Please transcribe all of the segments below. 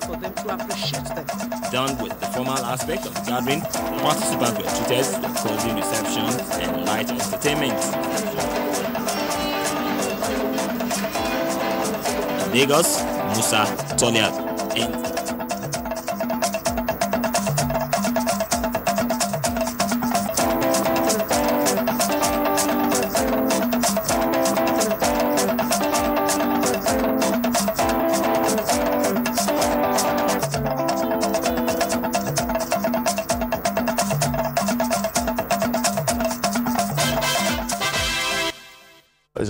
for them to appreciate them. Done with the formal aspect of the gathering, the participants were treated to cozy receptions and light entertainment. In Lagos, Musa Toliat.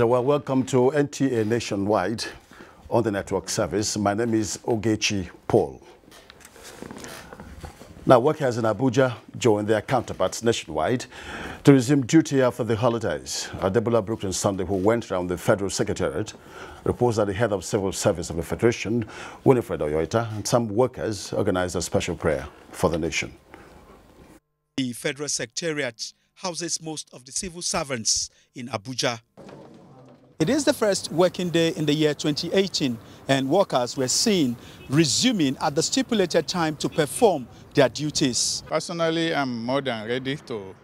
Well, welcome to NTA Nationwide on the network service. My name is Oghechi Paul. Now, workers in Abuja join their counterparts nationwide to resume duty after the holidays. Adebola Brooklyn Sunday, who went around the Federal Secretariat, reports that the head of Civil Service of the Federation, Winifred Oyoita, and some workers organized a special prayer for the nation. The Federal Secretariat houses most of the civil servants in Abuja. It is the first working day in the year 2018, and workers were seen resuming at the stipulated time to perform their duties. Personally, I'm more than ready to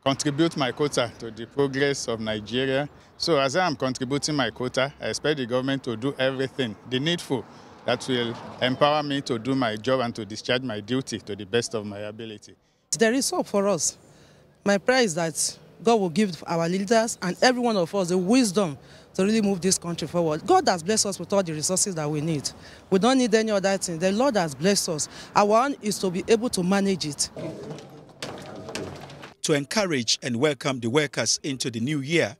contribute my quota to the progress of Nigeria. So as I am contributing my quota, I expect the government to do everything, the needful, that will empower me to do my job and to discharge my duty to the best of my ability. There is hope for us. My prayer is that God will give our leaders and every one of us the wisdom to really move this country forward. God has blessed us with all the resources that we need. We don't need any other thing. The Lord has blessed us. Our own is to be able to manage it. To encourage and welcome the workers into the new year,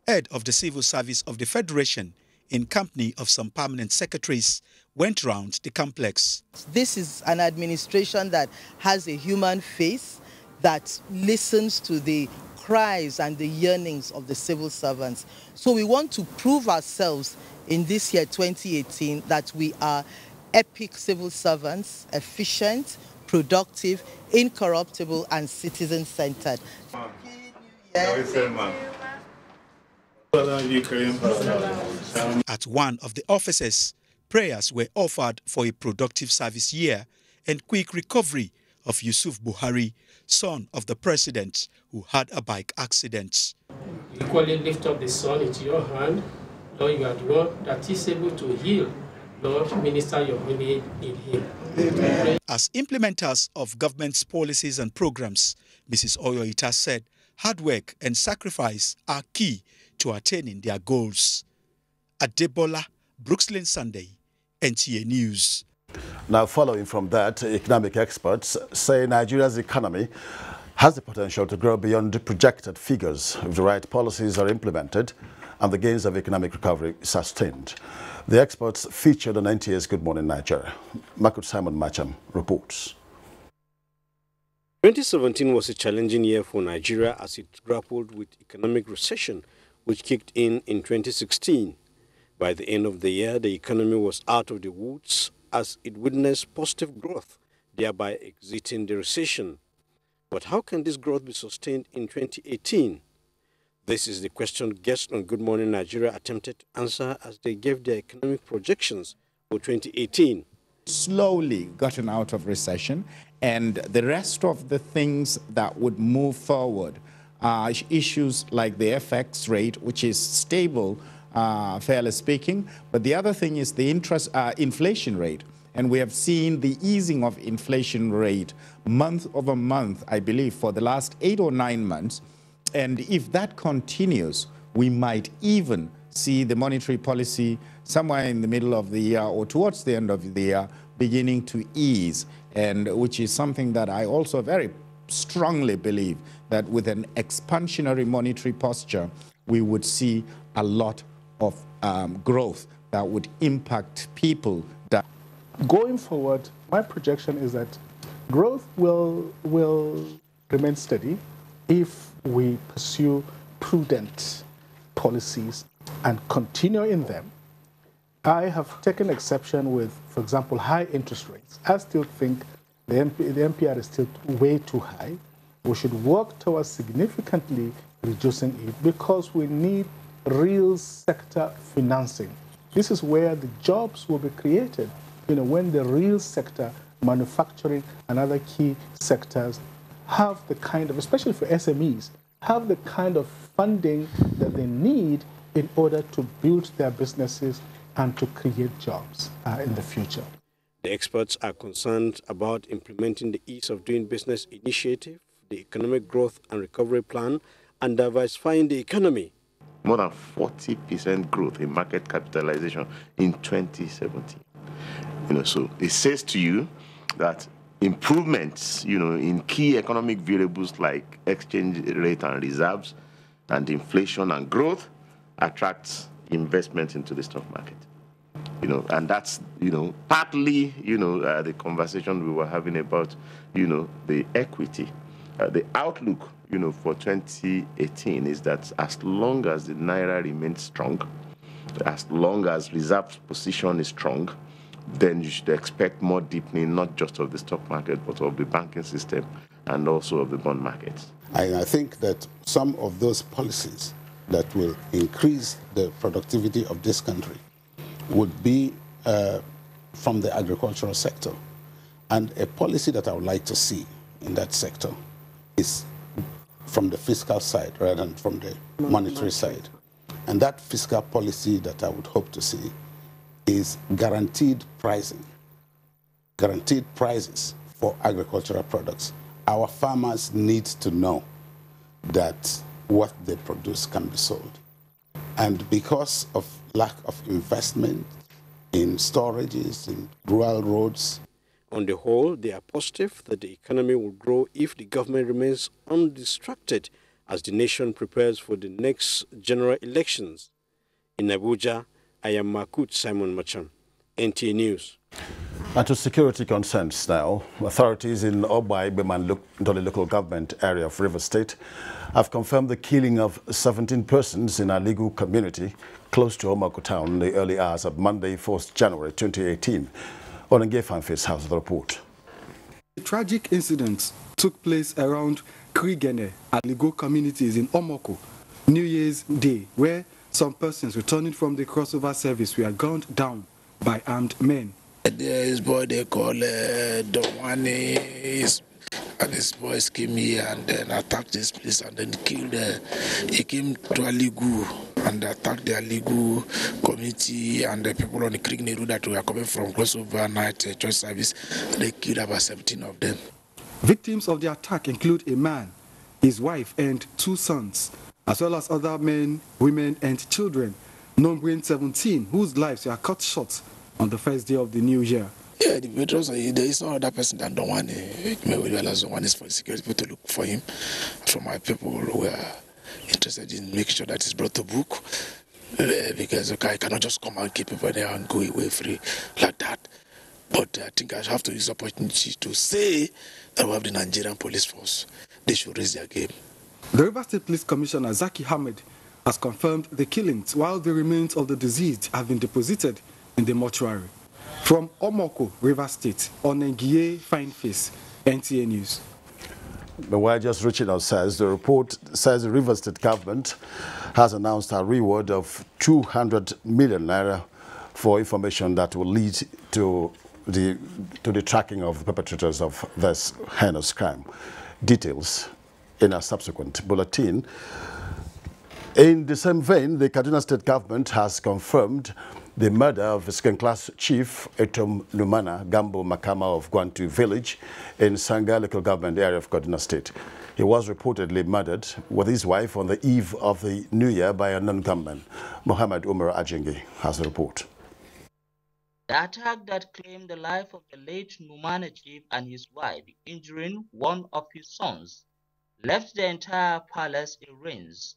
head of the Civil Service of the Federation, in company of some permanent secretaries, went round the complex. This is an administration that has a human face, that listens to the cries and the yearnings of the civil servants. So we want to prove ourselves in this year 2018 that we are epic civil servants, efficient, productive, incorruptible, and citizen-centered. At one of the offices, prayers were offered for a productive service year and quick recovery of Yusuf Buhari, son of the president who had a bike accident. Equally lift up the son into your hand. Lord, you are the one that is able to heal. Lord, minister your healing in him. Amen. As implementers of government's policies and programs, Mrs. Oyoita said hard work and sacrifice are key to attaining their goals. Adebola Brooklyn Sunday, NTA News. Now, following from that, economic experts say Nigeria's economy has the potential to grow beyond the projected figures if the right policies are implemented and the gains of economic recovery sustained. The experts featured on NTA's Good Morning Nigeria. Makut Simon Macham reports. 2017 was a challenging year for Nigeria as it grappled with economic recession, which kicked in 2016. By the end of the year, the economy was out of the woods as it witnessed positive growth, thereby exiting the recession. But how can this growth be sustained in 2018? This is the question guests on Good Morning Nigeria attempted to answer as they gave their economic projections for 2018. Slowly gotten out of recession, and the rest of the things that would move forward are issues like the FX rate, which is stable, fairly speaking, but the other thing is the inflation rate. And we have seen the easing of inflation rate month over month, I believe, for the last 8 or 9 months. And if that continues, we might even see the monetary policy somewhere in the middle of the year or towards the end of the year beginning to ease, and which is something that I also very strongly believe that with an expansionary monetary posture, we would see a lot of growth that would impact people. Going forward, my projection is that growth will remain steady if we pursue prudent policies and continue in them. I have taken exception with, for example, high interest rates. I still think the MPR is still way too high. We should work towards significantly reducing it because we need real sector financing. This is where the jobs will be created. when the real sector, manufacturing and other key sectors, have the kind of, especially for SMEs, have the kind of funding that they need in order to build their businesses and to create jobs in the future. The experts are concerned about implementing the Ease of Doing Business initiative, the Economic Growth and Recovery Plan, and diversifying the economy. More than 40% growth in market capitalization in 2017. So it says to you that improvements, in key economic variables like exchange rate and reserves and inflation and growth attracts investment into the stock market. And that's, partly, the conversation we were having about, the equity. The outlook, for 2018 is that as long as the Naira remains strong, as long as reserve position is strong, then you should expect more deepening, not just of the stock market, but of the banking system and also of the bond markets. I think that some of those policies that will increase the productivity of this country would be from the agricultural sector. And a policy that I would like to see in that sector is from the fiscal side rather than from the monetary side. And that fiscal policy that I would hope to see is guaranteed pricing, guaranteed prices for agricultural products. Our farmers need to know that what they produce can be sold. And because of lack of investment in storages, in rural roads. On the whole, they are positive that the economy will grow if the government remains undistracted as the nation prepares for the next general elections. In Abuja, I am Makut Simon Machan, NTA News. And to security concerns now, authorities in Oghechi, Doli local government area of Rivers State, have confirmed the killing of 17 persons in a legal community close to Omako town in the early hours of Monday, 4th January 2018. Onengefanfe's house of the report. The tragic incident took place around Krigene at Ligo communities in Omoko, New Year's Day, where some persons returning from the crossover service were gunned down by armed men. There is boy they call Donwani, and his boys came here and then attacked this place and then killed. He came to Aligu and attacked the Aligu community and the people on the Creek Neru that were coming from crossover night church service. They killed about 17 of them. Victims of the attack include a man, his wife, and 2 sons, as well as other men, women, and children, numbering 17, whose lives were cut short on the first day of the new year. Yeah, the veterans, there is no other person than Donwani. We realize Donwani is for security people to look for him. For my people who are interested in making sure that he's brought to book, because I cannot just come and keep people there and go away free like that. But I think I have to use the opportunity to say that we have the Nigerian police force. They should raise their game. The River State Police Commissioner Zaki Ahmed has confirmed the killings, while the remains of the deceased have been deposited in the mortuary. From Omoko, River State, Onengie Fineface, NTA News. But while just reaching out says, the report says the River State government has announced a reward of 200 million naira for information that will lead to the tracking of the perpetrators of this heinous crime. Details in a subsequent bulletin. In the same vein, the Kaduna State government has confirmed the murder of second-class chief Etom Numana Gambo Makama of Gwantu village in Sanga local government area of Kaduna State. He was reportedly murdered with his wife on the eve of the New Year by a non-gunman. Mohammed Umar Ajengi has a report. The attack that claimed the life of the late Numana chief and his wife, injuring one of his sons, left the entire palace in ruins,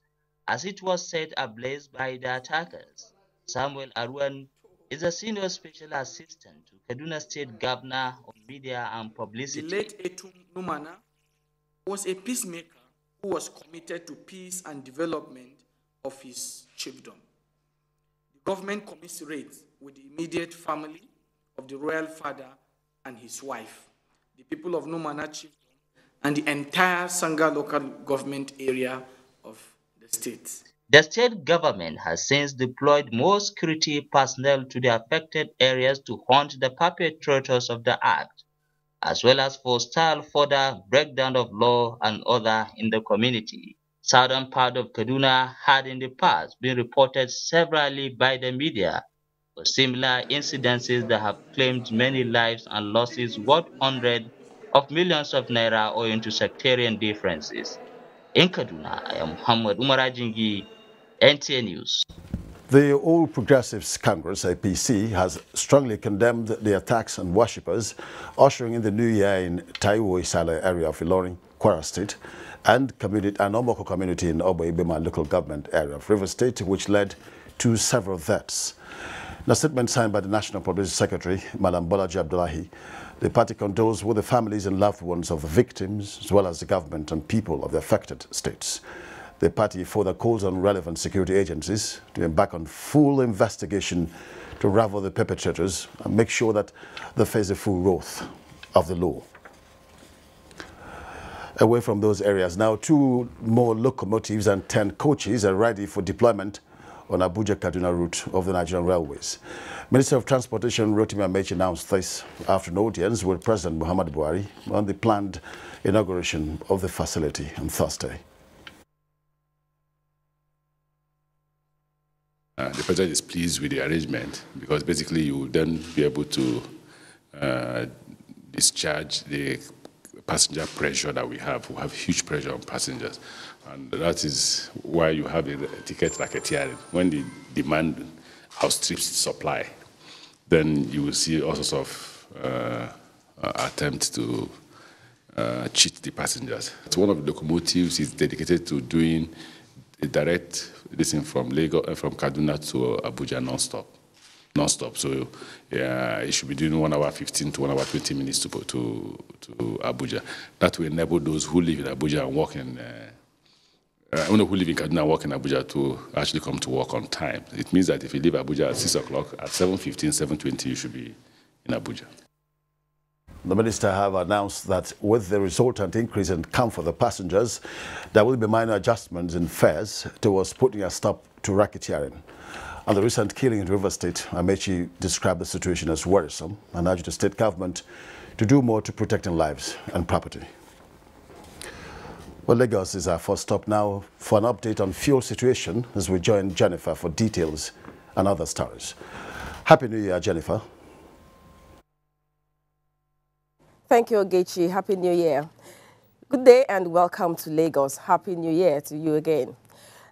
as it was set ablaze by the attackers. Samuel Arwan is a senior special assistant to Kaduna State Governor on Media and Publicity. The late Etum Numana was a peacemaker who was committed to peace and development of his chiefdom. The government commiserates with the immediate family of the royal father and his wife, the people of Numana chiefdom, and the entire Sanga local government area of the state. The state government has since deployed more security personnel to the affected areas to hunt the perpetrators of the act, as well as forestall further breakdown of law and order in the community. Southern part of Kaduna had in the past been reported severally by the media for similar incidences that have claimed many lives and losses worth hundreds of millions of naira owing to sectarian differences. In Kaduna, I am Muhammad Umar Ajingi, NTA News. The All Progressives Congress, APC, has strongly condemned the attacks on worshippers ushering in the new year in Taiwo Isale area of Ilorin, Kwara State, and Omoko community in Obo Ibema local government area of River State, which led to several deaths. In a statement signed by the National Publicity Secretary, Madam Bolaji Abdullahi, the party condoles with the families and loved ones of the victims, as well as the government and people of the affected states. The party further calls on relevant security agencies to embark on full investigation to ravel the perpetrators and make sure that they face the full wrath of the law. Away from those areas, now 2 more locomotives and 10 coaches are ready for deployment on Abuja-Kaduna route of the Nigerian Railways. Minister of Transportation Rotimi Amechi announced this after an audience with President Muhammadu Buhari on the planned inauguration of the facility on Thursday. The President is pleased with the arrangement because basically you will then be able to discharge the passenger pressure that we have. We have huge pressure on passengers. And that is why you have a ticket racketeering. When the demand outstrips supply, then you will see all sorts of attempts to cheat the passengers. One of the locomotives is dedicated to doing a direct listen from Lagos, from Kaduna to Abuja non-stop. So it should be doing 1 hour 15 to 1 hour 20 minutes to Abuja. That will enable those who live in Abuja and work in who live in Kaduna and work in Abuja to actually come to work on time. It means that if you leave Abuja at 6 o'clock, at 7:15, 7:20, you should be in Abuja. The minister have announced that with the resultant increase in comfort for the passengers, there will be minor adjustments in fares towards putting a stop to racketeering. On the recent killing in River State, Amechi described the situation as worrisome and urged the state government to do more to protecting lives and property. Well, Lagos is our first stop now for an update on fuel situation as we join Jennifer for details and other stories. Happy New Year, Jennifer. Thank you, Oghechi. Happy New Year. Good day and welcome to Lagos. Happy New Year to you again.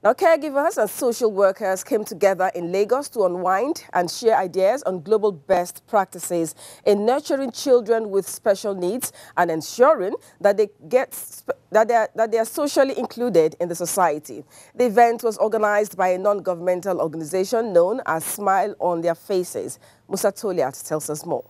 Now, caregivers and social workers came together in Lagos to unwind and share ideas on global best practices in nurturing children with special needs and ensuring that they are socially included in the society. The event was organized by a non-governmental organization known as Smile on Their Faces. Musa Toliat tells us more.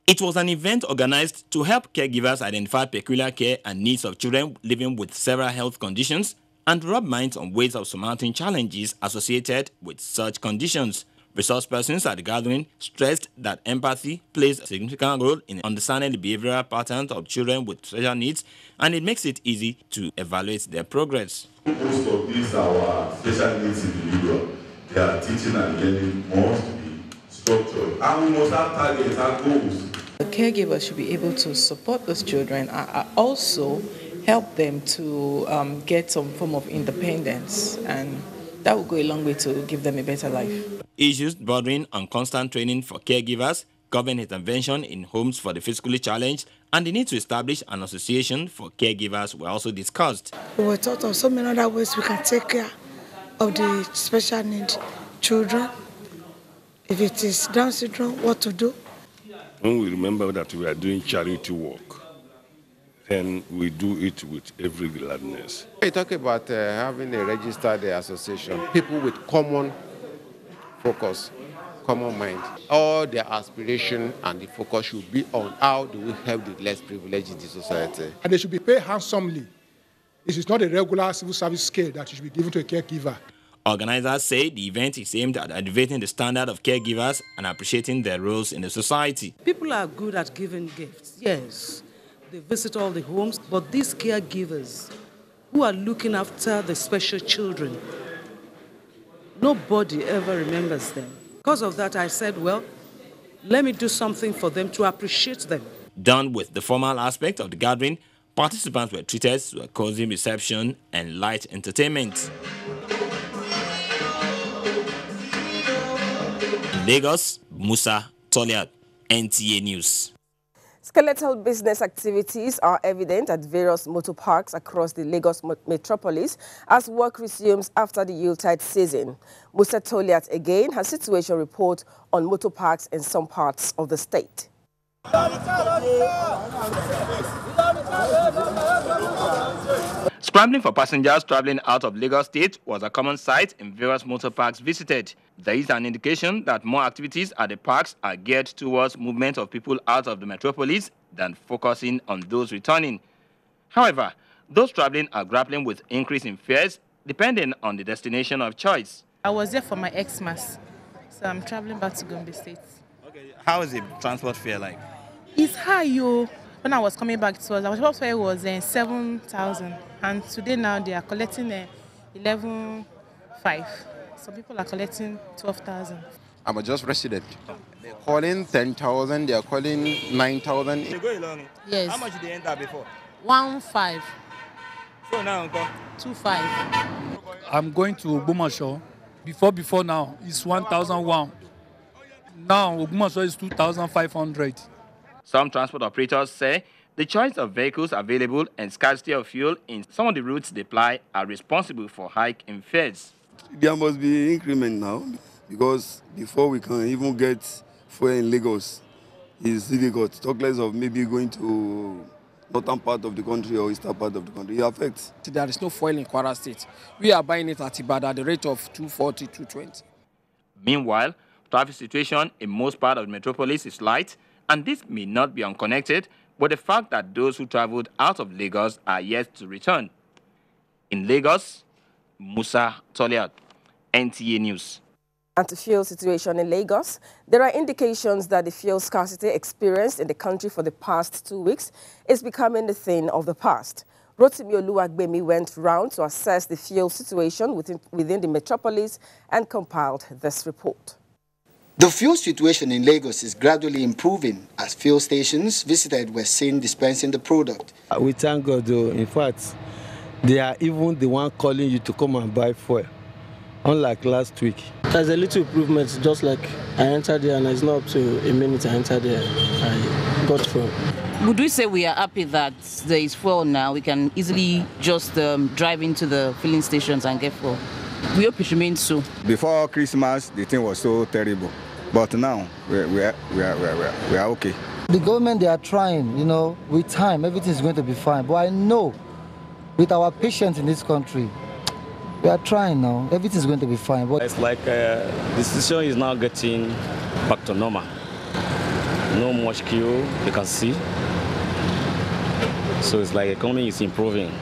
It was an event organized to help caregivers identify peculiar care and needs of children living with several health conditions and rub minds on ways of surmounting challenges associated with such conditions. Resource persons at the gathering stressed that empathy plays a significant role in understanding the behavioral patterns of children with special needs, and it makes it easy to evaluate their progress. Most of these are our special needs individuals. Their teaching and learning must be structured, and we must have targets and goals. The caregivers should be able to support those children and also help them to get some form of independence, and that will go a long way to give them a better life. Issues bordering on constant training for caregivers, government intervention in homes for the physically challenged, and the need to establish an association for caregivers were also discussed. We were taught of so many other ways we can take care of the special needs children. If it is Down syndrome, what to do. When we remember that we are doing charity work, then we do it with every gladness. You talk about having a registered association, people with common focus, common mind. All their aspiration and the focus should be on how do we help the less privileged in the society. And they should be paid handsomely. This is not a regular civil service scale that should be given to a caregiver. Organizers say the event is aimed at elevating the standard of caregivers and appreciating their roles in the society. People are good at giving gifts, yes. They visit all the homes, but these caregivers who are looking after the special children, Nobody ever remembers them. Because of that, I said, well, let me do something for them to appreciate them. Done with the formal aspect of the gathering, participants were treated to a cozy reception and light entertainment. In Lagos, Musa Toliat, NTA News. Skeletal business activities are evident at various motor parks across the Lagos metropolis as work resumes after the Yuletide season. Musa Toliat again has situation report on motor parks in some parts of the state. Scrambling for passengers traveling out of Lagos State was a common sight in various motor parks visited. There is an indication that more activities at the parks are geared towards movement of people out of the metropolis than focusing on those returning. However, those traveling are grappling with increase in fares depending on the destination of choice. I was there for my Xmas, so I'm traveling back to Gombe State. Okay, how is the transport fare like? It's high, yo. When I was coming back, our transport fare was 7,000, and today now they are collecting 11,500. Some people are collecting 12,000. I'm a just resident. They're calling 10,000. They are calling 9,000. They go along. Yes. How much did they enter before? 1,500. So now, uncle? 2,500. I'm going to Oghechi. Before now, it's 1,001. Now Oghechi is 2,500. Some transport operators say the choice of vehicles available and scarcity of fuel in some of the routes they ply are responsible for hike in fares. There must be increment now, because before we can even get fuel in Lagos, it's difficult. Talk less of maybe going to northern part of the country or eastern part of the country. It affects. There is no fuel in Kwara State. We are buying it at Ibadan at the rate of 240, 220. Meanwhile, traffic situation in most parts of the metropolis is light, and this may not be unconnected with the fact that those who traveled out of Lagos are yet to return. In Lagos, Musa Toliat, NTA News. And to fuel situation in Lagos, there are indications that the fuel scarcity experienced in the country for the past 2 weeks is becoming a thing of the past. Rotimi Oluwagbemi went round to assess the fuel situation within the metropolis and compiled this report. The fuel situation in Lagos is gradually improving as fuel stations visited were seen dispensing the product. We thank God, though. In fact, they are even the one calling you to come and buy fuel, unlike last week. There's a little improvement, just like I entered there and it's not up to a minute I entered there, I got fuel. Would we say we are happy that there is fuel now? We can easily just drive into the filling stations and get fuel. We hope it remains so. Before Christmas, the thing was so terrible. But now, we are okay. The government, they are trying, with time, everything is going to be fine. But I know, with our patience in this country, we are trying now. Everything is going to be fine. But it's like the situation is now getting back to normal. No much queue, you can see. So it's like the economy is improving.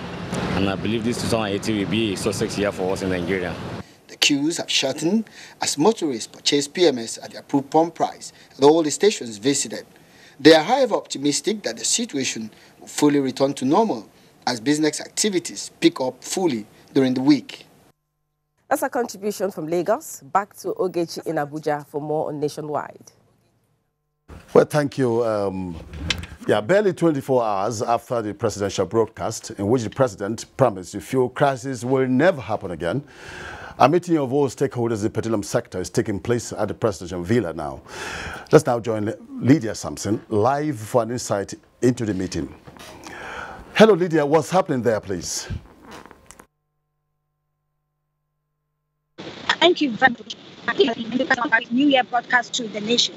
And I believe this 2018 will be a success year for us in Nigeria. The queues have shortened as motorists purchase PMS at the approved pump price at all the stations visited. They are, however, optimistic that the situation will fully return to normal as business activities pick up fully during the week. That's a contribution from Lagos. Back to Oghechi in Abuja for more on Nationwide. Well, thank you. Barely 24 hours after the presidential broadcast in which the president promised the fuel crisis will never happen again, a meeting of all stakeholders in the petroleum sector is taking place at the presidential villa now. Let's now join Lydia Sampson live for an insight into the meeting. Hello, Lydia. What's happening there, please? Thank you very much. The New Year broadcast to the nation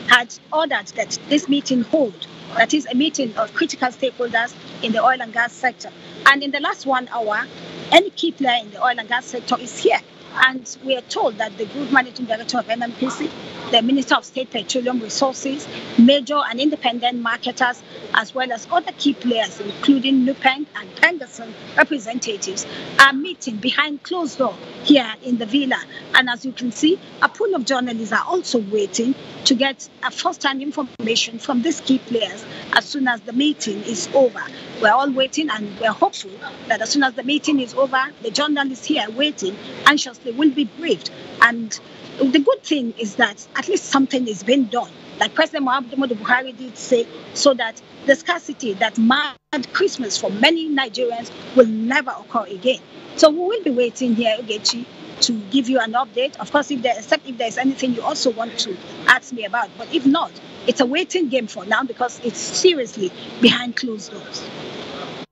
had ordered that this meeting hold. That is a meeting of critical stakeholders in the oil and gas sector. And in the last 1 hour, any key player in the oil and gas sector is here. And we are told that the Group Managing Director of NNPC, the Minister of State Petroleum Resources, major and independent marketers, as well as other key players, including Nupeng and Penderson representatives, are meeting behind closed door here in the villa. And as you can see, a pool of journalists are also waiting to get a first-hand information from these key players as soon as the meeting is over. We're all waiting, and we're hopeful that as soon as the meeting is over, the journalists here waiting anxiously will be briefed. And the good thing is that at least something is being done, like President Muhammadu Buhari did say, so that the scarcity that marred Christmas for many Nigerians will never occur again. So we will be waiting here, Oghechi, to give you an update. Of course, except if there's anything you also want to ask me about. But if not, it's a waiting game for now because it's seriously behind closed doors.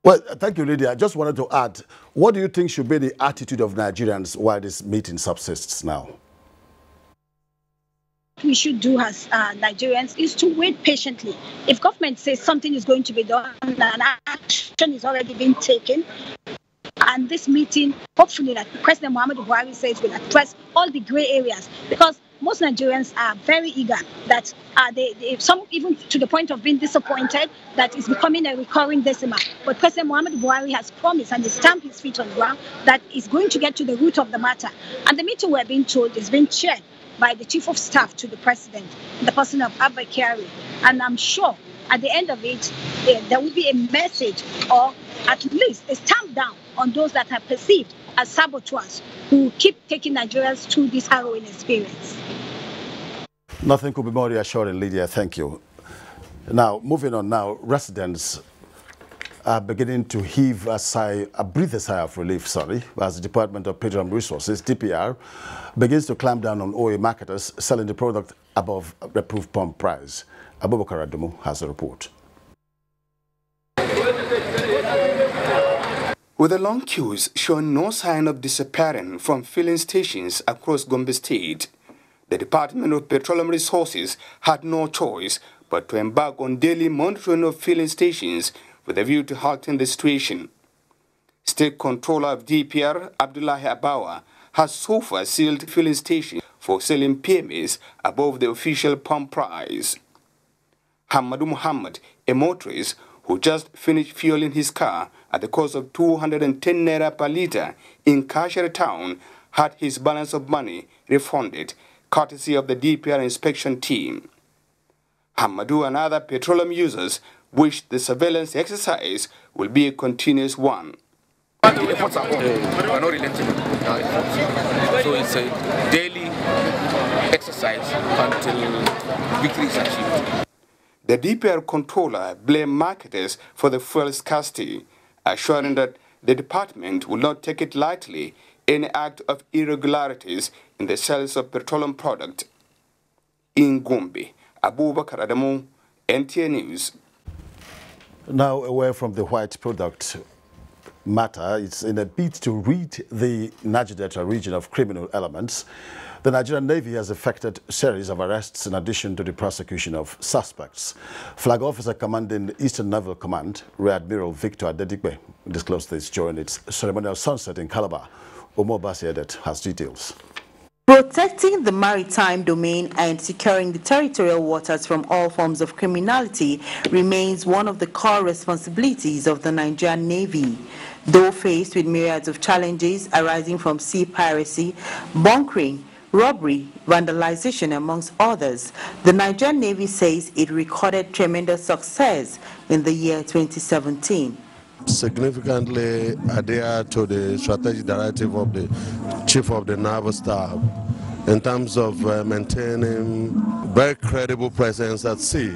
Well, thank you, Lydia. I just wanted to add, what do you think should be the attitude of Nigerians while this meeting subsists now? What we should do as Nigerians is to wait patiently. If government says something is going to be done and action is already being taken, and this meeting, hopefully, like President Muhammadu Buhari says, will address all the grey areas, because most Nigerians are very eager that some even to the point of being disappointed that it's becoming a recurring decimal. But President Muhammadu Buhari has promised and he stamped his feet on the ground that he's going to get to the root of the matter. And the meeting, we're being told, is being chaired by the Chief of Staff to the President, the person of Abba Kyari. And I'm sure at the end of it, there will be a message, or at least a stamp down on those that are perceived as saboteurs who keep taking Nigerians through this harrowing experience. Nothing could be more reassuring, Lydia. Thank you. Now, moving on now, residents are beginning to heave a breathe a sigh of relief, as the Department of Petroleum Resources, DPR, begins to clamp down on oil marketers selling the product above the approved pump price. Abubakar Adamu has a report. With the long queues showing no sign of disappearing from filling stations across Gombe State, the Department of Petroleum Resources had no choice but to embark on daily monitoring of filling stations with a view to halting the situation. State Controller of DPR, Abdullahi Abawa, has so far sealed filling stations for selling PMAs above the official pump price. Hamadu Muhammad, a motorist who just finished fueling his car at the cost of 210 naira per litre in Kashare town, had his balance of money refunded, courtesy of the DPR inspection team. Hamadu and other petroleum users wish the surveillance exercise will be a continuous one. The efforts are on. We are not relenting in our efforts. So it's a daily exercise until victory is achieved. The DPR controller blamed marketers for the fuel scarcity, assuring that the department will not take it lightly any act of irregularities in the sales of petroleum product. In Gombe, Abubakar Adamu, NTA News. Now away from the white product matter, it's in a bid to rid the Niger Delta region of criminal elements. The Nigerian Navy has effected a series of arrests in addition to the prosecution of suspects. Flag Officer commanding Eastern Naval Command, Rear Admiral Victor Adedipe, disclosed this during its ceremonial sunset in Calabar. Omo Basiedet has details. Protecting the maritime domain and securing the territorial waters from all forms of criminality remains one of the core responsibilities of the Nigerian Navy. Though faced with myriads of challenges arising from sea piracy, bunkering, robbery, vandalization, amongst others, the Nigerian Navy says it recorded tremendous success in the year 2017. Significantly adhere to the strategic directive of the Chief of the Naval Staff in terms of maintaining very credible presence at sea.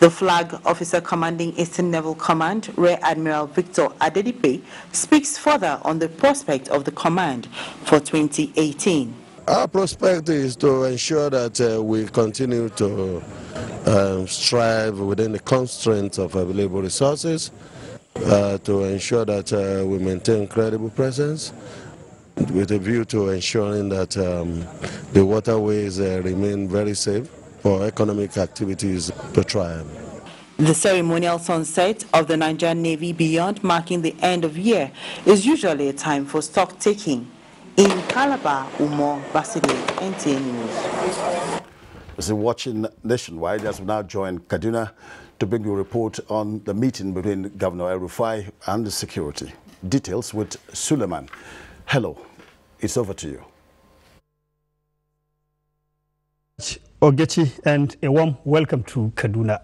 The Flag Officer commanding Eastern Naval Command, Rear Admiral Victor Adedipe, speaks further on the prospect of the command for 2018. Our prospect is to ensure that we continue to strive within the constraints of available resources, to ensure that we maintain credible presence with a view to ensuring that the waterways remain very safe for economic activities to triumph. The ceremonial sunset of the Nigerian Navy beyond marking the end of year is usually a time for stock taking. In Calabar, Umo Basile, NTA News. So watching nationwide, as we now join Kaduna to bring you a report on the meeting between Governor El-Rufai and the security. Details with Suleiman. Hello, it's over to you. Oghechi, and a warm welcome to Kaduna.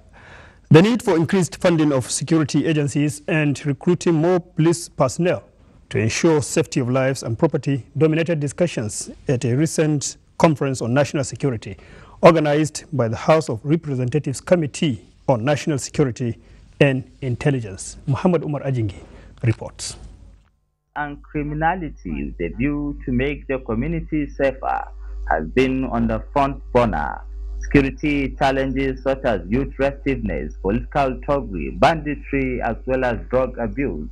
The need for increased funding of security agencies and recruiting more police personnel to ensure safety of lives and property dominated discussions at a recent conference on national security organized by the House of Representatives Committee on National Security and Intelligence. Muhammad Umar Ajingi reports. And criminality with a view to make the community safer has been on the front burner. Security challenges such as youth restiveness, political thuggery, banditry, as well as drug abuse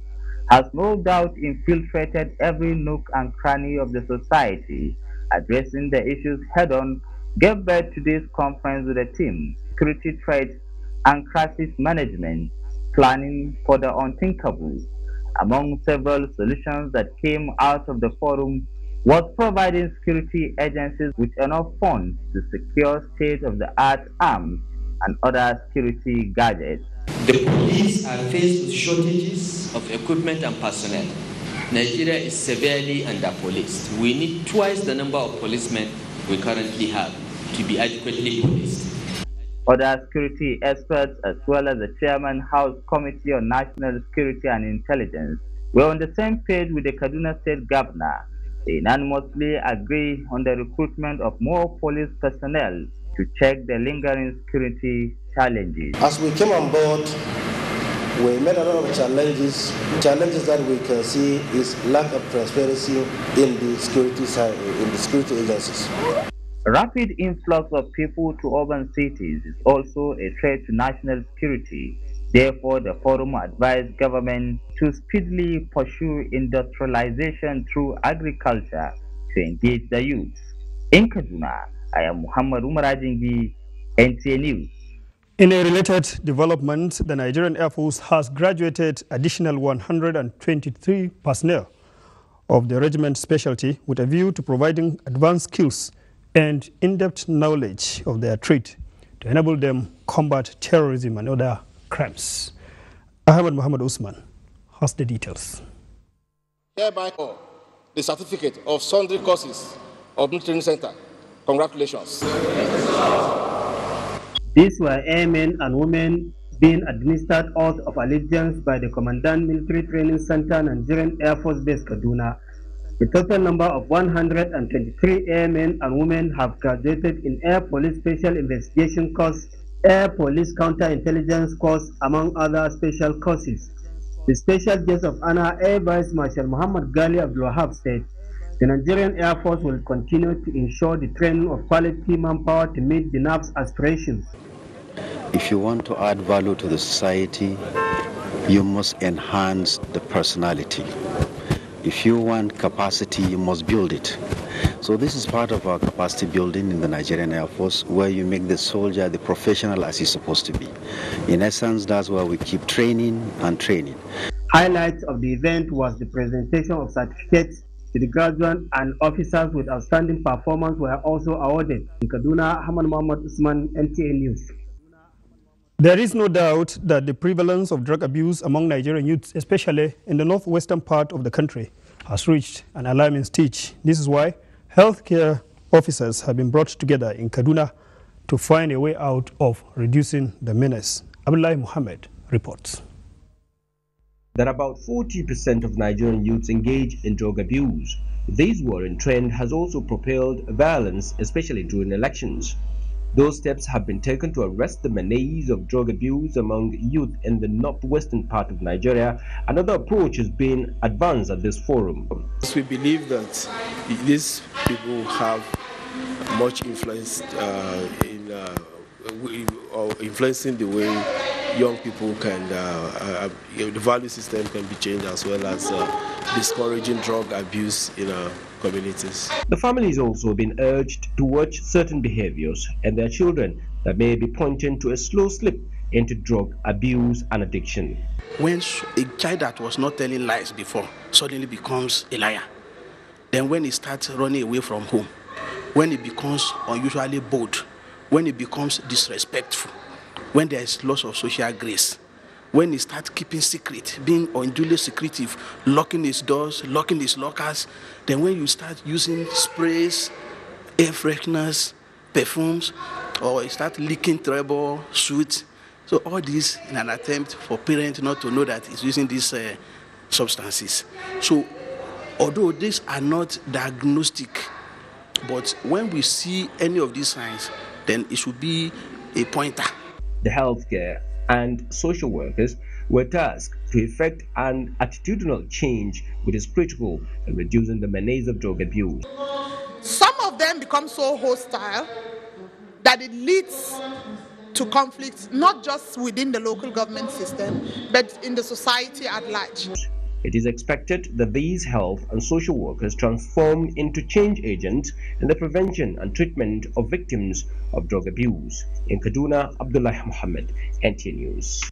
has no doubt infiltrated every nook and cranny of the society. Addressing the issues head-on gave birth to this conference with a theme: security threats and crisis management, planning for the unthinkable. Among several solutions that came out of the forum was providing security agencies with enough funds to secure state-of-the-art arms and other security gadgets. The police are faced with shortages of equipment and personnel. Nigeria is severely under-policed. We need twice the number of policemen we currently have to be adequately policed. Other security experts, as well as the Chairman House Committee on National Security and Intelligence, were on the same page with the Kaduna State Governor. They unanimously agree on the recruitment of more police personnel to check the lingering security challenges. As we came on board, we met a lot of challenges. Challenges that we can see is lack of transparency in the security side, in the security agencies. Rapid influx of people to urban cities is also a threat to national security. Therefore, the forum advised government to speedily pursue industrialization through agriculture to engage the youth. In Kaduna, I am Muhammad Umar Ajingi, NTA News. In a related development, the Nigerian Air Force has graduated additional 123 personnel of the regiment specialty with a view to providing advanced skills and in-depth knowledge of their trade to enable them combat terrorism and other crimes. Ahmed Muhammad Usman has the details. Hereby the certificate of sundry courses of military center. Congratulations. These were airmen and women being administered oath of allegiance by the Commandant Military Training Center, Nigerian Air Force Base, Kaduna. The total number of 123 airmen and women have graduated in Air Police Special Investigation Course, Air Police Counterintelligence Course, among other special courses. The Special Guest of Honor, Air Vice Marshal Muhammad Gali Abdul Wahab, said the Nigerian Air Force will continue to ensure the training of quality manpower to meet the NAV's aspirations. If you want to add value to the society, you must enhance the personality. If you want capacity, you must build it. So this is part of our capacity building in the Nigerian Air Force, where you make the soldier the professional as he's supposed to be. In essence, that's why we keep training and training. Highlights of the event was the presentation of certificates to the graduates, and officers with outstanding performance were also awarded. In Kaduna, Ahmed Muhammad Usman, NTA News. There is no doubt that the prevalence of drug abuse among Nigerian youths, especially in the northwestern part of the country, has reached an alarming stage. This is why healthcare officers have been brought together in Kaduna to find a way out of reducing the menace. Abdullahi Muhammad reports. That about 40% of Nigerian youths engage in drug abuse. This worrying trend has also propelled violence, especially during elections. Those steps have been taken to arrest the menace of drug abuse among youth in the northwestern part of Nigeria. Another approach is being advanced at this forum. We believe that these people have much influence influencing the way young people can, the value system can be changed, as well as discouraging drug abuse in our communities. The family is also being urged to watch certain behaviors and their children that may be pointing to a slow slip into drug abuse and addiction. When a child that was not telling lies before suddenly becomes a liar, then when he starts running away from home, when he becomes unusually bold, when it becomes disrespectful, when there is loss of social grace, when he starts keeping secret, being unduly secretive, locking his doors, locking his lockers, then when you start using sprays, air fresheners, perfumes, or you start leaking treble, sweet. So all this in an attempt for parents not to know that he's using these substances. So although these are not diagnostic, but when we see any of these signs, then it should be a pointer. The healthcare and social workers were tasked to effect an attitudinal change which is critical in reducing the menace of drug abuse. Some of them become so hostile that it leads to conflicts not just within the local government system, but in the society at large. It is expected that these health and social workers transform into change agents in the prevention and treatment of victims of drug abuse. In Kaduna, Abdullah Muhammad, NTA News.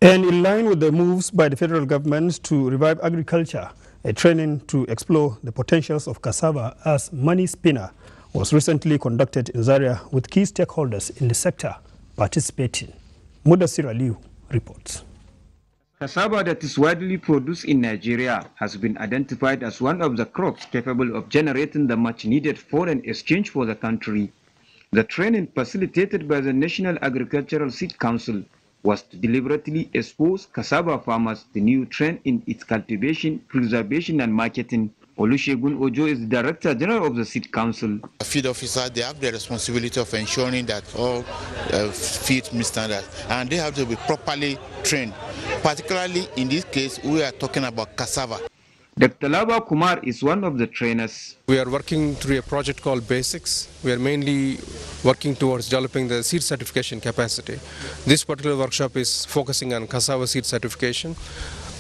And in line with the moves by the federal government to revive agriculture, a training to explore the potentials of cassava as money spinner was recently conducted in Zaria with key stakeholders in the sector participating. Mudassir Aliu reports. Cassava that is widely produced in Nigeria has been identified as one of the crops capable of generating the much-needed foreign exchange for the country. The training facilitated by the National Agricultural Seed Council was to deliberately expose cassava farmers to new trend in its cultivation, preservation and marketing. Olusegun Ojo is the Director General of the Seed Council. Feed officers, they have the responsibility of ensuring that all feed meet standards, and they have to be properly trained. Particularly in this case, we are talking about cassava. Dr. Laba Kumar is one of the trainers. We are working through a project called Basics. We are mainly working towards developing the seed certification capacity. This particular workshop is focusing on cassava seed certification.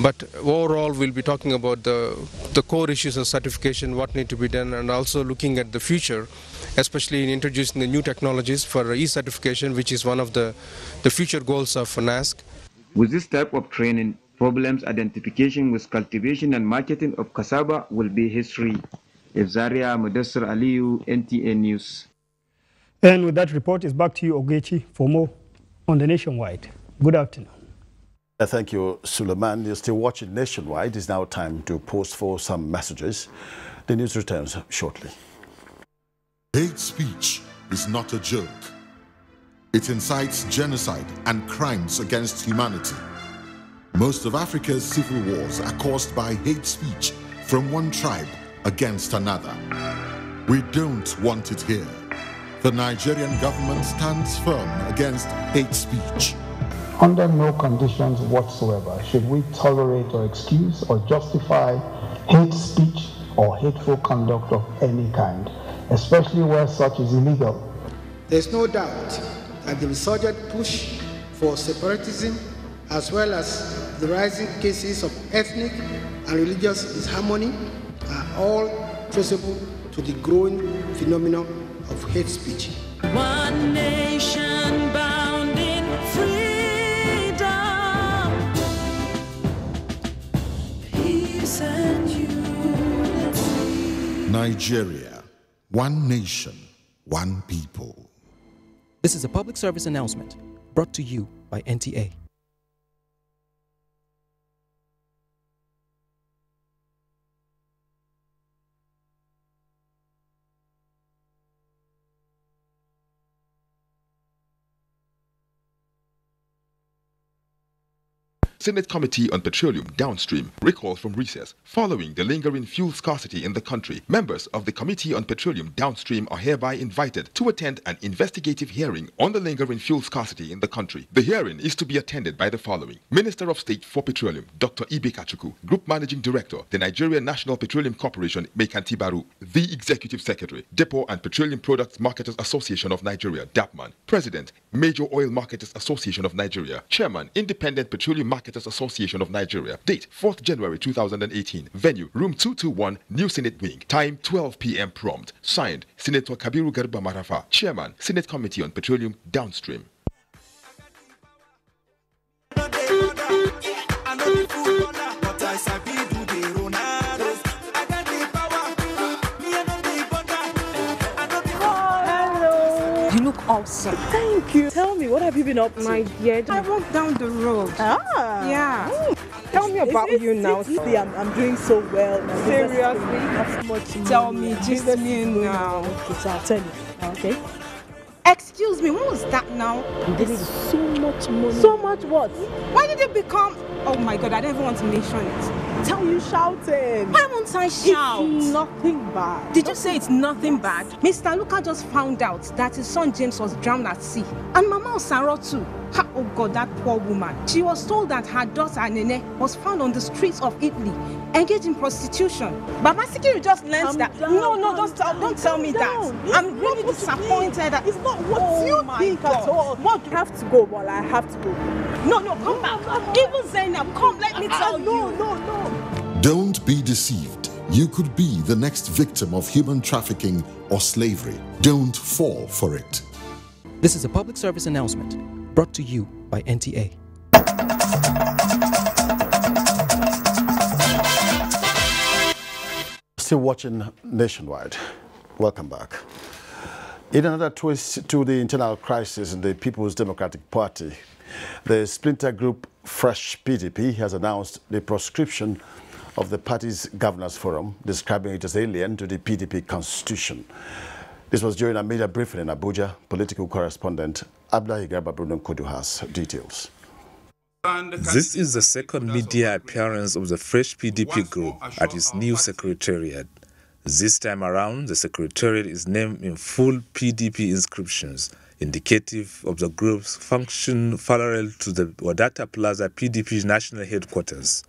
But overall, we'll be talking about the core issues of certification, what need to be done, and also looking at the future, especially in introducing the new technologies for e-certification, which is one of the future goals of NASC. With this type of training, problems identification with cultivation and marketing of cassava will be history. Zaria, Mudassir Aliu, NTA News. And with that report, it's back to you, Oghechi, for more on the Nationwide. Good afternoon. Thank you, Suleiman. You're still watching Nationwide. It's now time to post for some messages. The news returns shortly. Hate speech is not a joke. It incites genocide and crimes against humanity. Most of Africa's civil wars are caused by hate speech from one tribe against another. We don't want it here. The Nigerian government stands firm against hate speech. Under no conditions whatsoever should we tolerate or excuse or justify hate speech or hateful conduct of any kind, especially where such is illegal. There's no doubt that the resurgent push for separatism, as well as the rising cases of ethnic and religious disharmony, are all traceable to the growing phenomenon of hate speech. One nation bound in freedom, peace and unity. Nigeria, one nation, one people. This is a public service announcement brought to you by NTA. Senate Committee on Petroleum Downstream recall from recess. Following the lingering fuel scarcity in the country, members of the Committee on Petroleum Downstream are hereby invited to attend an investigative hearing on the lingering fuel scarcity in the country. The hearing is to be attended by the following: Minister of State for Petroleum, Dr. Ibe Kachuku, Group Managing Director, the Nigerian National Petroleum Corporation, Mekanti Baru, the Executive Secretary, Depot and Petroleum Products Marketers Association of Nigeria, DAPMAN, President, Major Oil Marketers Association of Nigeria, Chairman, Independent Petroleum Marketers Association of Nigeria. Date 4th January 2018. Venue Room 221, New Senate Wing. Time 12 p.m. prompt. Signed Senator Kabiru Garba Marafa, Chairman, Senate Committee on Petroleum Downstream. You look awesome. Thank you. Tell me, what have you been up to? My dear, I walked down the road. Ah. Yeah. Tell me about you now. See, I'm doing so well. Seriously? How much Tell me, just me now. Okay, so I'll tell you. Okay. Excuse me, what was that now? I'm giving you so much money. So much what? Why did it become... Oh my God, I don't even want to mention it. Tell you shouting. Why won't I shout? It's nothing bad. Did you say it's nothing bad? Mr. Luka just found out that his son James was drowned at sea. And Mama Osaro too. Oh God, that poor woman. She was told that her daughter Nene was found on the streets of Italy, engaged in prostitution. Baba Sikiru just learned that. No, don't tell me that. I'm really disappointed. It's not what you think at all. What? You have to go, well, I have to go. No, come back. Even Zainab, come, let me tell you. No. Don't be deceived. You could be the next victim of human trafficking or slavery. Don't fall for it. This is a public service announcement brought to you by NTA. Still watching Nationwide. Welcome back. In another twist to the internal crisis in the People's Democratic Party, the splinter group Fresh PDP has announced the proscription of the party's governors forum, describing it as alien to the PDP constitution. This was during a media briefing in Abuja. Political correspondent Abdullahi Garba Kudu has details. This is the second media appearance of the Fresh PDP group at its new secretariat. This time around, the secretariat is named in full PDP inscriptions, indicative of the group's function parallel to the Wadata Plaza PDP national headquarters.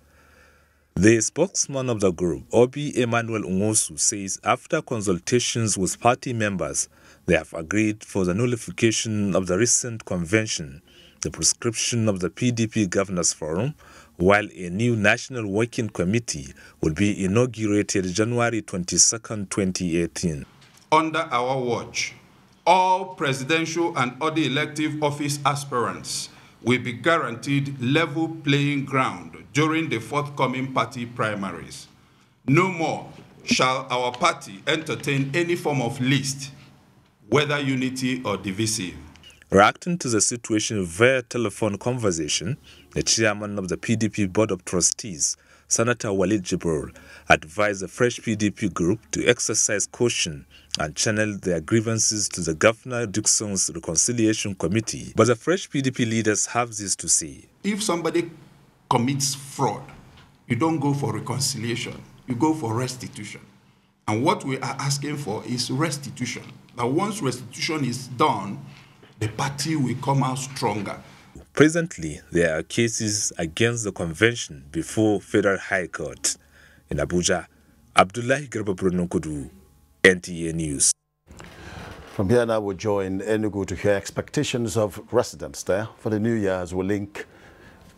The spokesman of the group, Obi Emmanuel Ungosu, says after consultations with party members, they have agreed for the nullification of the recent convention, the proscription of the PDP Governors Forum, while a new National Working Committee will be inaugurated January 22, 2018. Under our watch, all presidential and other elective office aspirants will be guaranteed level playing ground during the forthcoming party primaries. No more shall our party entertain any form of list, whether unity or divisive. Reacting to the situation via telephone conversation, the chairman of the PDP Board of Trustees, Senator Walid Jibril, advised the Fresh PDP group to exercise caution and channel their grievances to the Governor Dixon's Reconciliation Committee. But the Fresh PDP leaders have this to say. If somebody commits fraud, you don't go for reconciliation, you go for restitution. And what we are asking for is restitution. Now, once restitution is done, the party will come out stronger. Presently, there are cases against the convention before Federal High Court. In Abuja, Abdullahi Garba Kudu, NTA News. From here now, we'll join Enugu to hear expectations of residents there for the new year as we link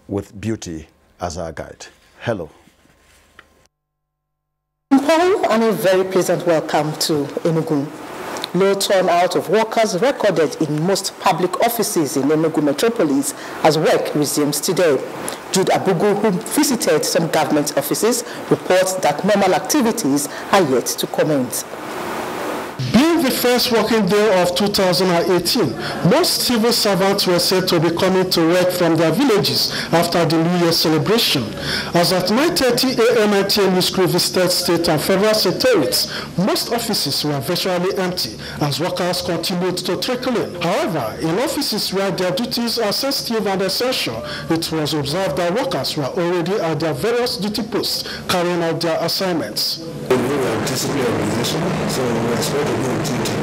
with beauty as our guide. Hello. Paul, and a very pleasant welcome to Enugu. Low turnout of workers recorded in most public offices in Enugu metropolis as work resumes today. Jude Abugu, who visited some government offices, reports that normal activities are yet to commence. Being the first working day of 2018, most civil servants were said to be coming to work from their villages after the New Year celebration. As at 9:30 a.m. NTA News crew visited state and federal secretariats, most offices were virtually empty as workers continued to trickle in. However, in offices where their duties are sensitive and essential, it was observed that workers were already at their various duty posts carrying out their assignments. Discipline organization, so we expect a good duty.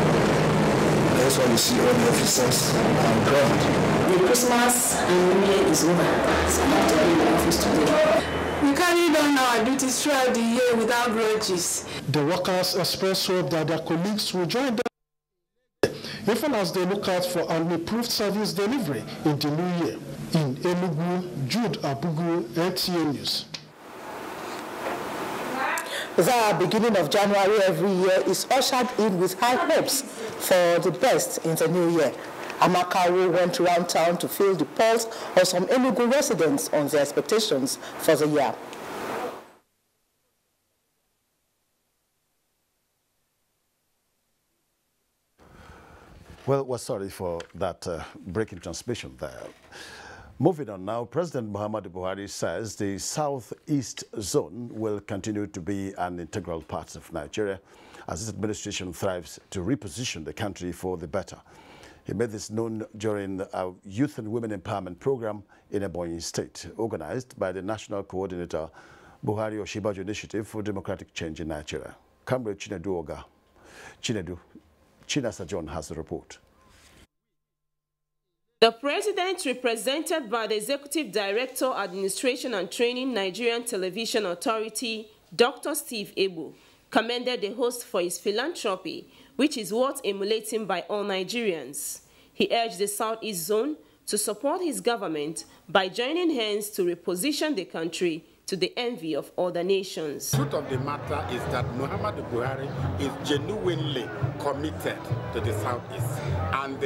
That's why you see all the officers on ground. The Christmas and New Year is over, so I have to be in the office today. We carried on our duties throughout the year without grudges. The workers express hope that their colleagues will join them, even as they look out for an improved service delivery in the new year. In Enugu, Jude Abugu, NTA News. The beginning of January every year is ushered in with high hopes for the best in the new year. Amakaru went around town to feel the pulse of some Enugu residents on their expectations for the year. Well, we're sorry for that breaking transmission there. Moving on now, President Muhammadu Buhari says the southeast zone will continue to be an integral part of Nigeria as his administration thrives to reposition the country for the better. He made this known during a Youth and Women Empowerment Program in Ebonyi State, organized by the National Coordinator Buhari Osinbajo Initiative for Democratic Change in Nigeria. Comrade Chinasa John has the report. The president, represented by the Executive Director, Administration and Training, Nigerian Television Authority, Dr. Steve Ebu, commended the host for his philanthropy, which is worth emulating by all Nigerians. He urged the Southeast Zone to support his government by joining hands to reposition the country to the envy of other nations. The truth of the matter is that Muhammadu Buhari is genuinely committed to the Southeast. And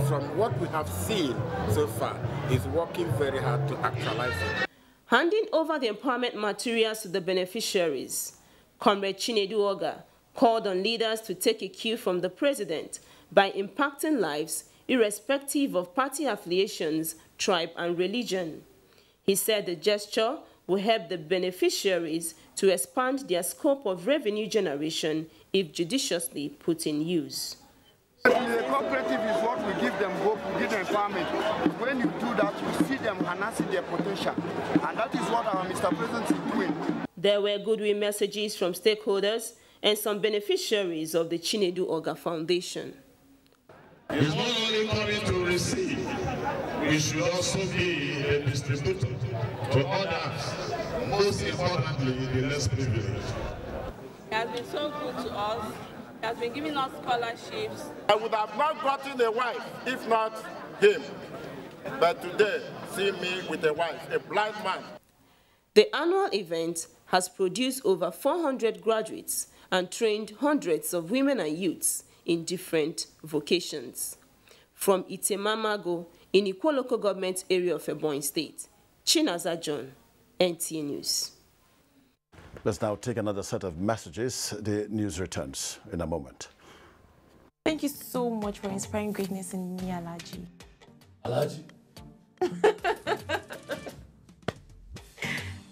from what we have seen so far, he's working very hard to actualize it. Handing over the empowerment materials to the beneficiaries, Comrade Chinedu Oga called on leaders to take a cue from the president by impacting lives irrespective of party affiliations, tribe, and religion. He said the gesture will help the beneficiaries to expand their scope of revenue generation if judiciously put in use. The cooperative is what we give them hope, we give them empowerment. When you do that, you see them harnessing their potential. And that is what our Mr. President is doing. There were goodwill messages from stakeholders and some beneficiaries of the Chinedu Oga Foundation. It's not only coming to receive, we should also be a distributor to others, most importantly, the less privileged. He has been so good to us. He has been giving us scholarships. I would have not gotten a wife if not him. But today, see me with a wife, a blind man. The annual event has produced over 400 graduates and trained hundreds of women and youths in different vocations. From Itemamago in Ikwo local government area of Ebonyi State, Chinaza John, NTA News. Let's now take another set of messages. The news returns in a moment. Thank you so much for inspiring greatness in me, Alhaji. Alhaji?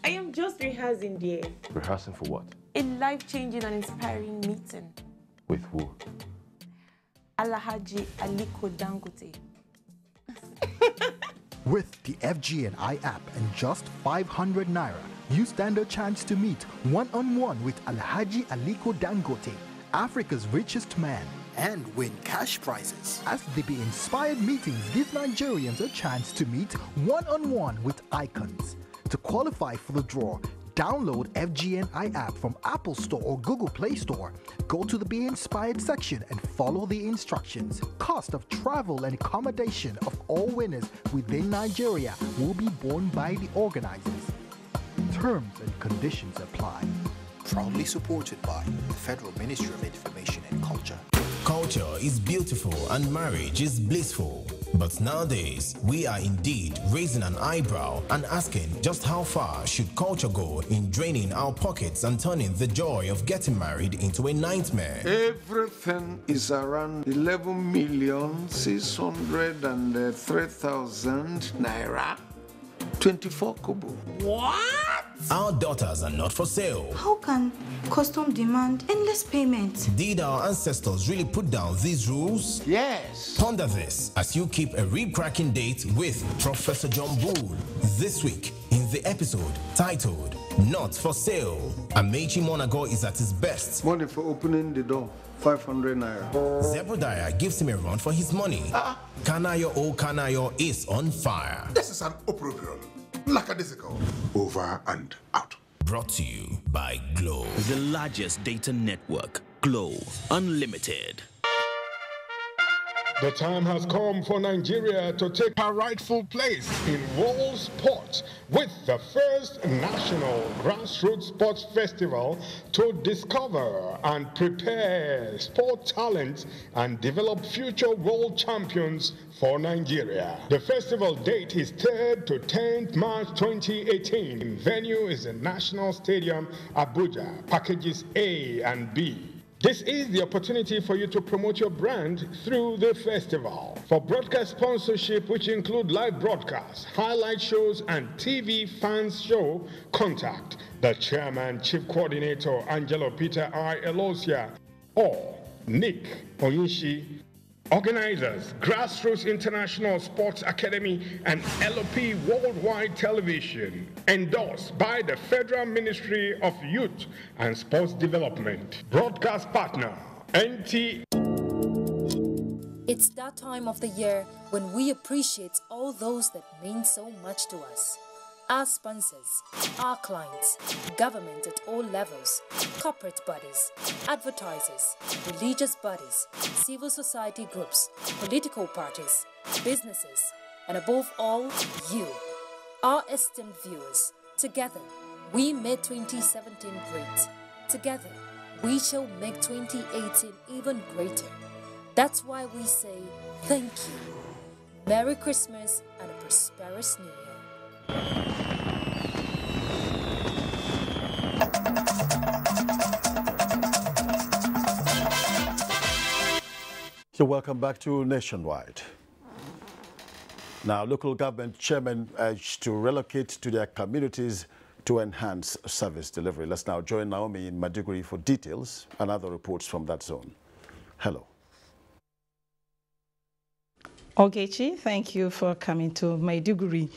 I am just rehearsing there. Rehearsing for what? A life-changing and inspiring meeting. With who? Alhaji Aliko Dangote. With the FGNI app and just 500 Naira, you stand a chance to meet one-on-one with Alhaji Aliko Dangote, Africa's richest man, and win cash prizes. As the Be Inspired meetings give Nigerians a chance to meet one-on-one with icons. To qualify for the draw, download FGNI app from Apple Store or Google Play Store. Go to the Be Inspired section and follow the instructions. Cost of travel and accommodation of all winners within Nigeria will be borne by the organizers. Terms and conditions apply. Proudly supported by the Federal Ministry of Information and Culture. Culture is beautiful and marriage is blissful. But nowadays, we are indeed raising an eyebrow and asking just how far should culture go in draining our pockets and turning the joy of getting married into a nightmare. Everything is around 11,603,000 naira. 24 kobo. What? Our daughters are not for sale. How can custom demand endless payments? Did our ancestors really put down these rules? Yes. Ponder this as you keep a rib-cracking date with Professor John Bull this week in the episode titled Not for Sale. Amechi Monago is at his best. Money for opening the door. 500 naira. Zebediah gives him a run for his money. Kanayo O Kanayo is on fire. This is an opprobrium. Lackadaisical. Over and out. Brought to you by Glow. The largest data network. Glow Unlimited. The time has come for Nigeria to take her rightful place in world sports with the first national grassroots sports festival to discover and prepare sport talent and develop future world champions for Nigeria. The festival date is 3rd to 10th March 2018. Venue is the National Stadium, Abuja, packages A and B. This is the opportunity for you to promote your brand through the festival. For broadcast sponsorship, which include live broadcasts, highlight shows, and TV fans show, contact the Chairman, Chief Coordinator, Angelo Peter I. Elosia, or Nick Onishi. Organizers, Grassroots International Sports Academy and LOP Worldwide Television. Endorsed by the Federal Ministry of Youth and Sports Development. Broadcast partner, NTA. It's that time of the year when we appreciate all those that mean so much to us. Our sponsors, our clients, government at all levels, corporate bodies, advertisers, religious bodies, civil society groups, political parties, businesses, and above all, you, our esteemed viewers. Together, we made 2017 great. Together, we shall make 2018 even greater. That's why we say thank you. Merry Christmas and a prosperous New Year. So welcome back to Nationwide. Now, local government chairmen urged to relocate to their communities to enhance service delivery. Let's now join Naomi in Maiduguri for details and other reports from that zone. Hello. Oghechi, thank you for coming to Maiduguri.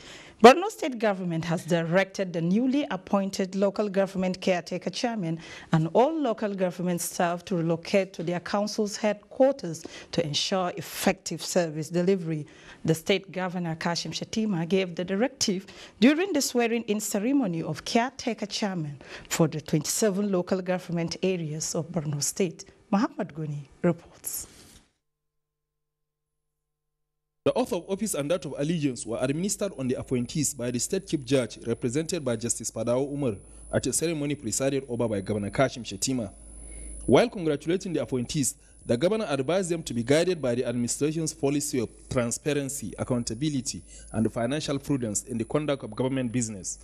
Borno State government has directed the newly appointed local government caretaker chairman and all local government staff to relocate to their council's headquarters to ensure effective service delivery. The state governor, Kashim Shettima, gave the directive during the swearing-in ceremony of caretaker chairman for the 27 local government areas of Borno State. Muhammad Goni reports. The oath of office and that of allegiance were administered on the appointees by the State Chief Judge, represented by Justice Padao Umar, at a ceremony presided over by Governor Kashim Shettima. While congratulating the appointees, the governor advised them to be guided by the administration's policy of transparency, accountability, and financial prudence in the conduct of government business.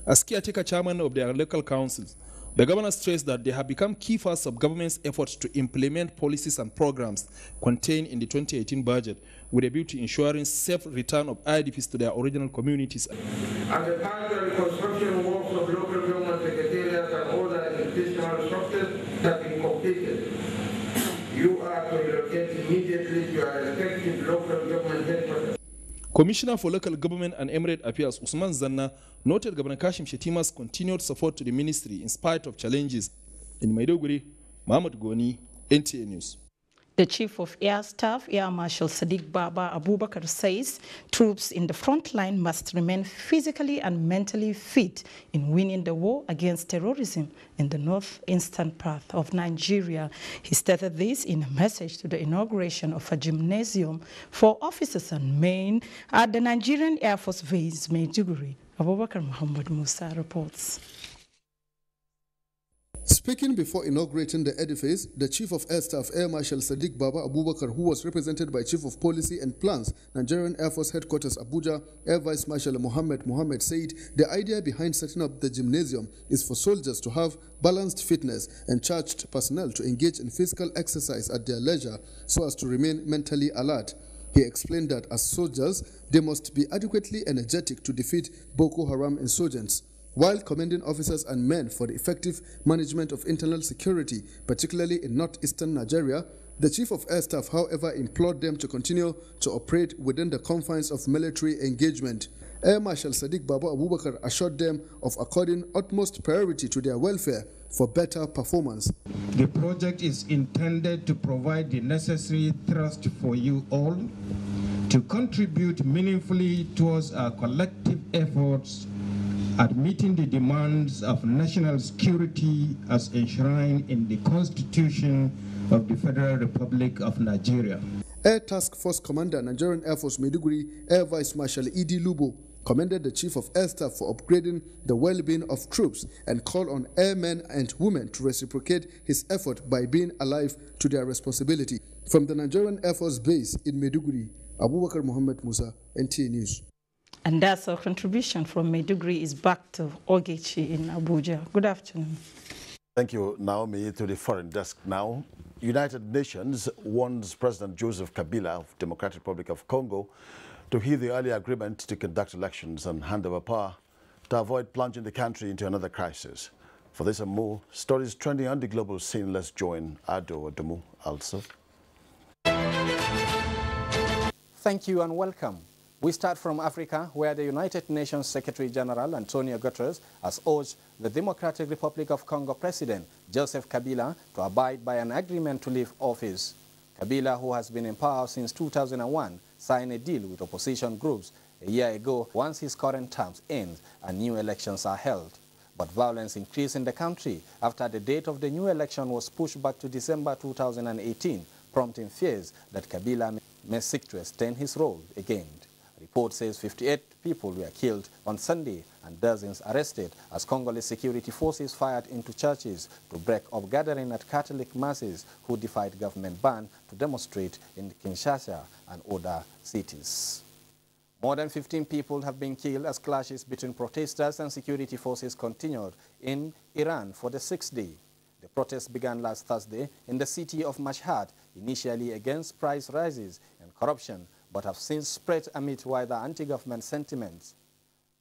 As caretaker chairman of their local councils, the governor stressed that they have become key parts of government's efforts to implement policies and programs contained in the 2018 budget with a view to ensuring safe return of IDPs to their original communities. At the time the reconstruction works of local government secretariats and other institutional structures have been completed, you are to relocate immediately to your respective local government headquarters. Commissioner for Local Government and Emirate Affairs Usman Zanna noted Governor Kashim Shettima's continued support to the ministry in spite of challenges. In Maiduguri, Mahmoud Goni, NTA News. The Chief of Air Staff, Air Marshal Sadiq Baba Abubakar, says troops in the front line must remain physically and mentally fit in winning the war against terrorism in the northeastern part of Nigeria. He stated this in a message to the inauguration of a gymnasium for officers and men at the Nigerian Air Force Base, Maiduguri. Abubakar Muhammad Musa reports. Speaking before inaugurating the edifice, the Chief of Air Staff, Air Marshal Sadiq Baba Abubakar, who was represented by Chief of Policy and Plans, Nigerian Air Force Headquarters, Abuja, Air Vice Marshal Mohammed said the idea behind setting up the gymnasium is for soldiers to have balanced fitness and charged personnel to engage in physical exercise at their leisure so as to remain mentally alert. He explained that as soldiers, they must be adequately energetic to defeat Boko Haram insurgents. While commending officers and men for the effective management of internal security, particularly in northeastern Nigeria, the Chief of Air Staff, however, implored them to continue to operate within the confines of military engagement. Air Marshal Sadiq Baba Abubakar assured them of according utmost priority to their welfare for better performance. The project is intended to provide the necessary thrust for you all to contribute meaningfully towards our collective efforts at meeting the demands of national security as enshrined in the Constitution of the Federal Republic of Nigeria. Air Task Force Commander, Nigerian Air Force Maiduguri, Air Vice Marshal Idi Lubo, commended the Chief of Air Staff for upgrading the well-being of troops and called on airmen and women to reciprocate his effort by being alive to their responsibility. From the Nigerian Air Force Base in Maiduguri, Abubakar Muhammad Musa, NTA News. And that's our contribution from Maiduguri is back to Oghechi in Abuja. Good afternoon. Thank you, Naomi. To the foreign desk now. United Nations warns President Joseph Kabila of Democratic Republic of Congo to heed the early agreement to conduct elections and hand over power to avoid plunging the country into another crisis. For this and more, stories trending on the global scene. Let's join Ado Odumu also. Thank you and welcome. We start from Africa, where the United Nations Secretary General Antonio Guterres has urged the Democratic Republic of Congo President Joseph Kabila to abide by an agreement to leave office. Kabila, who has been in power since 2001, signed a deal with opposition groups a year ago once his current terms end and new elections are held. But violence increased in the country after the date of the new election was pushed back to December 2018, prompting fears that Kabila may seek to extend his role again. A report says 58 people were killed on Sunday and dozens arrested as Congolese security forces fired into churches to break up gathering at Catholic masses who defied government ban to demonstrate in Kinshasa and other cities. More than 15 people have been killed as clashes between protesters and security forces continued in Iran for the 6th day. The protests began last Thursday in the city of Mashhad, initially against price rises and corruption, but have since spread amid wider anti-government sentiments.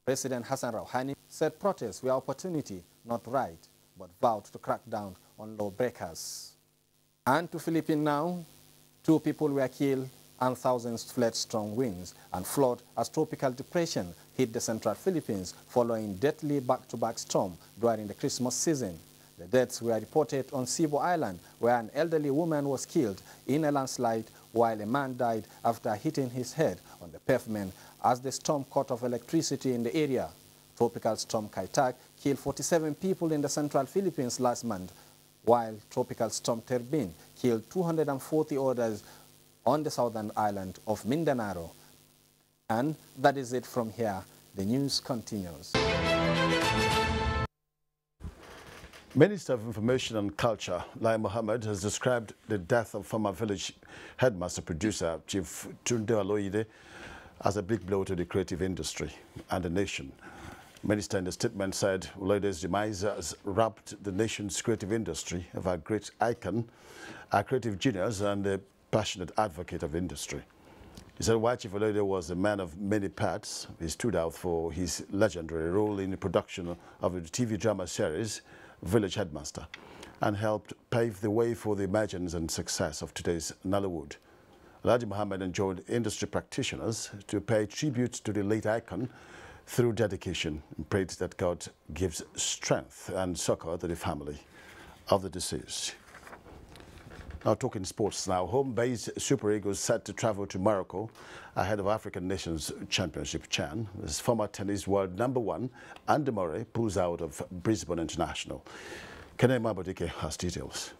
President Hassan Rouhani said protests were opportunity, not right, but vowed to crack down on lawbreakers. And to Philippines now, 2 people were killed and thousands fled strong winds and flood as tropical depression hit the central Philippines following deadly back-to-back storm during the Christmas season. The deaths were reported on Cebu Island, where an elderly woman was killed in a landslide while a man died after hitting his head on the pavement as the storm cut off electricity in the area. Tropical storm Kaitak killed 47 people in the central Philippines last month, while tropical storm Terbin killed 240 others on the southern island of Mindanao. And that is it from here. The news continues. Minister of Information and Culture, Lai Mohammed, has described the death of former village headmaster producer Chief Tunde Aloide as a big blow to the creative industry and the nation. Minister in the statement said Aloide's demise has robbed the nation's creative industry of a great icon, a creative genius and a passionate advocate of industry. He said while Chief Aloide was a man of many parts, he stood out for his legendary role in the production of the TV drama series Village Headmaster and helped pave the way for the emergence and success of today's Nollywood. Alhaji Mohammed enjoined industry practitioners to pay tribute to the late icon through dedication and prayed that God gives strength and succor to the family of the deceased. Now talking sports now, home-based Super Eagles set to travel to Morocco ahead of African Nations Championship CHAN as former tennis world #1 Andy Murray pulls out of Brisbane International. Kene Mabodike has details.